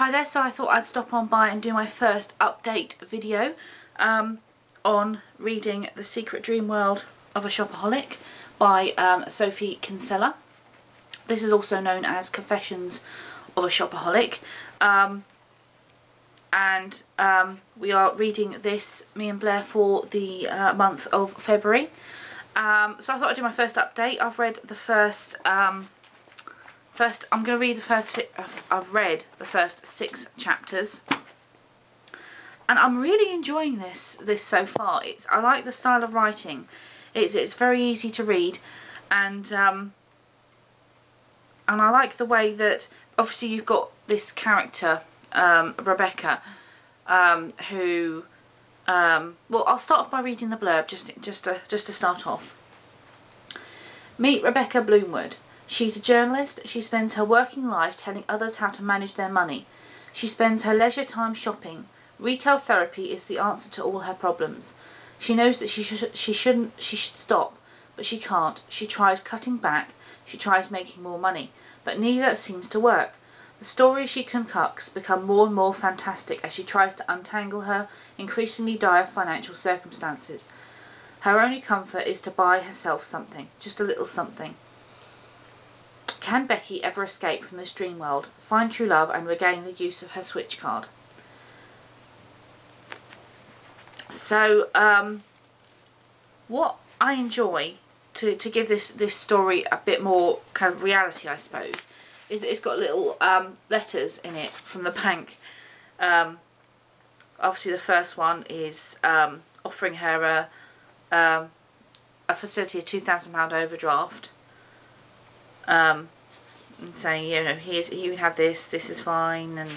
Hi there, so I thought I'd stop on by and do my first update video on reading The Secret Dreamworld of a Shopaholic by Sophie Kinsella. This is also known as Confessions of a Shopaholic. We are reading this, me and Blair, for the month of February. So I thought I'd do my first update. I've read the first... I'm going to read the first... I've read the first 6 chapters, and I'm really enjoying this so far. I like the style of writing. It's very easy to read, and I like the way that obviously you've got this character, Rebecca, who well, I'll start off by reading the blurb just to start off. Meet Rebecca Bloomwood. She's a journalist. She spends her working life telling others how to manage their money. She spends her leisure time shopping. Retail therapy is the answer to all her problems. She knows that she should stop, but she can't. She tries cutting back. She tries making more money, but neither seems to work. The stories she concocts become more and more fantastic as she tries to untangle her increasingly dire financial circumstances. Her only comfort is to buy herself something, just a little something. Can Becky ever escape from this dream world, find true love and regain the use of her switch card? So, what I enjoy to give this story a bit more kind of reality, I suppose, is that it's got little letters in it from the bank. Obviously the first one is offering her a facility, a £2,000 overdraft. And saying, you know, you can have this is fine, and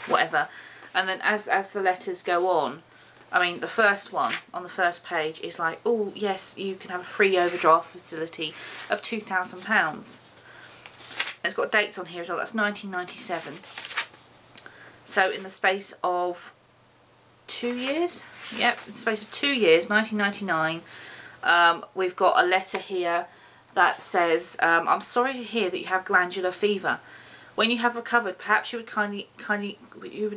whatever. And then as the letters go on, I mean, the first one on the first page is like, oh yes, you can have a free overdraft facility of £2,000. It's got dates on here as well. That's 1997. So in the space of 2 years, yep, in the space of 2 years, 1999, we've got a letter here that says, I'm sorry to hear that you have glandular fever. When you have recovered, perhaps you would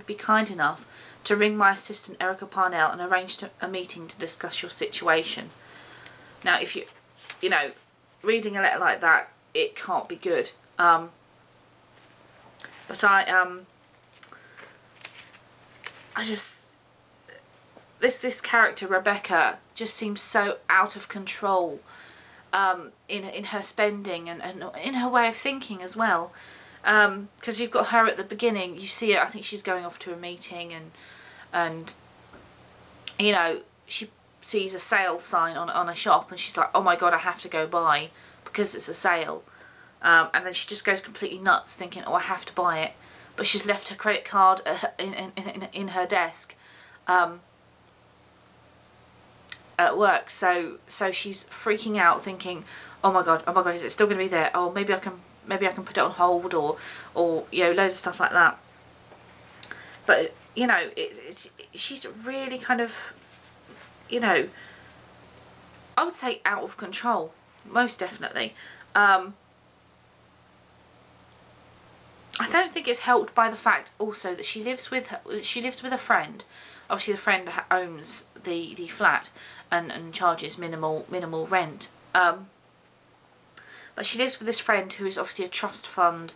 be kind enough to ring my assistant Erica Parnell and arrange a meeting to discuss your situation. Now, if you know, reading a letter like that, it can't be good. But this character Rebecca just seems so out of control. In her spending and in her way of thinking as well, because you've got her at the beginning. You see her, I think she's going off to a meeting, and you know, she sees a sale sign on a shop, and she's like, oh my god, I have to go buy because it's a sale, and then she just goes completely nuts thinking, oh, I have to buy it, but she's left her credit card in her desk at work, so she's freaking out thinking, oh my god, is it still going to be there? Oh, maybe I can put it on hold, or you know, loads of stuff like that. But you know, she's really kind of, you know, I would say out of control, most definitely. I don't think it's helped by the fact also that she lives with a friend. Obviously the friend owns the flat and charges minimal rent. But she lives with this friend who is obviously a trust fund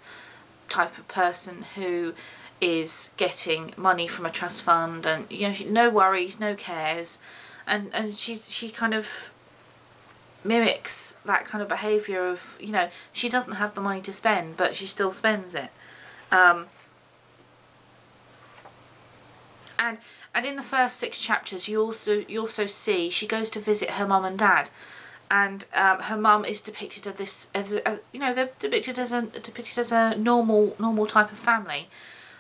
type of person who is getting money from a trust fund, and you know, no worries, no cares, and she kind of mimics that kind of behaviour of, you know, she doesn't have the money to spend, but she still spends it. And in the first 6 chapters, you also see she goes to visit her mum and dad, and her mum is depicted as you know, they're depicted as a normal type of family.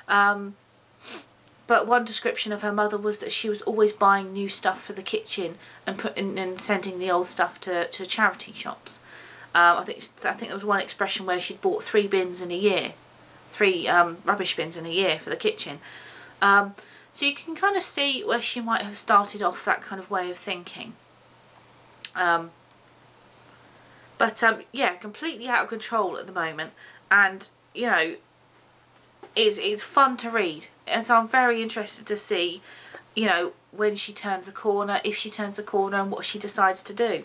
But one description of her mother was that she was always buying new stuff for the kitchen and sending the old stuff to charity shops. I think there was one expression where she'd bought 3 bins in a year, 3 rubbish bins in a year for the kitchen. So you can kind of see where she might have started off that kind of way of thinking. But yeah, completely out of control at the moment. And, you know, is fun to read, and so I'm very interested to see, you know, when she turns a corner, if she turns a corner, and what she decides to do.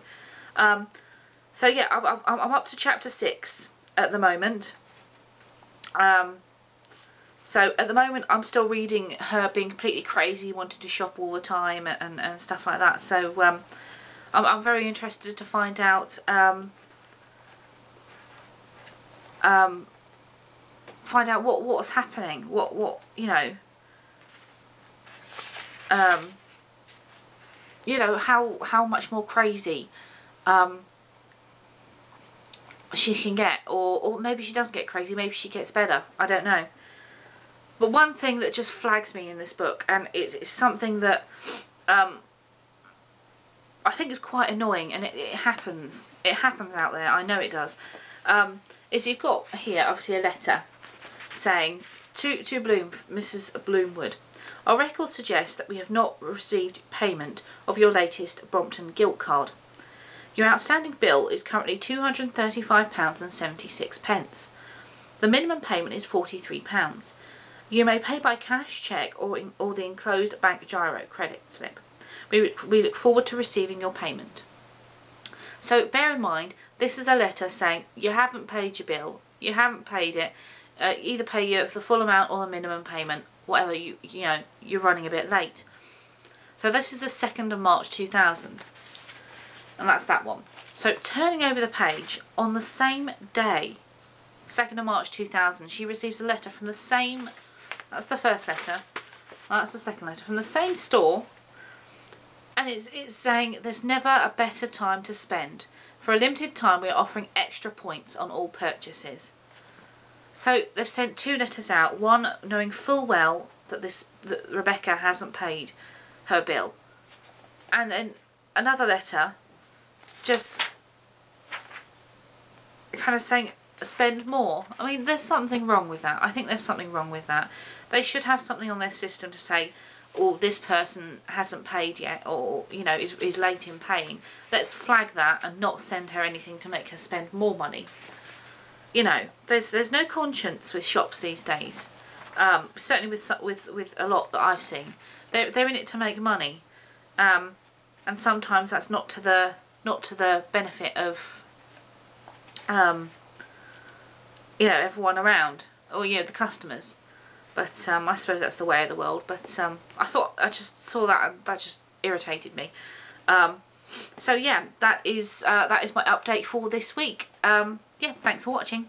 So yeah, I'm up to chapter 6 at the moment. So at the moment I'm still reading her being completely crazy, wanting to shop all the time and stuff like that. So I'm very interested to find out what's happening, what you know, how much more crazy she can get, or maybe she doesn't get crazy, maybe she gets better, I don't know. But one thing that just flags me in this book, and it's something that I think is quite annoying, and it happens out there, I know it does, is you've got here obviously a letter saying to Mrs. Bloomwood, our records suggest that we have not received payment of your latest Brompton gilt card. Your outstanding bill is currently £235.76. The minimum payment is £43. You may pay by cash, cheque, or the enclosed bank giro credit slip. We look forward to receiving your payment. So bear in mind, this is a letter saying you haven't paid your bill, you haven't paid it, either pay you the full amount or the minimum payment, whatever, you know, you're running a bit late. So this is the 2nd of March 2000. And that's that one. So turning over the page, on the same day, 2nd of March 2000, she receives a letter from the same, that's the first letter, that's the second letter, from the same store, and it's saying there's never a better time to spend. For a limited time we are offering extra points on all purchases. So they've sent 2 letters out, one knowing full well that that Rebecca hasn't paid her bill, and then another letter just kind of saying spend more. I mean, there's something wrong with that. I think there's something wrong with that. They should have something on their system to say, oh, this person hasn't paid yet, or, you know, is late in paying. Let's flag that and not send her anything to make her spend more money. You know, there's no conscience with shops these days. Certainly with a lot that I've seen. They're in it to make money, and sometimes that's not to the benefit of you know, everyone around, or, you know, the customers. But I suppose that's the way of the world. But I just saw that and that just irritated me. So yeah, that is my update for this week. Yeah, thanks for watching.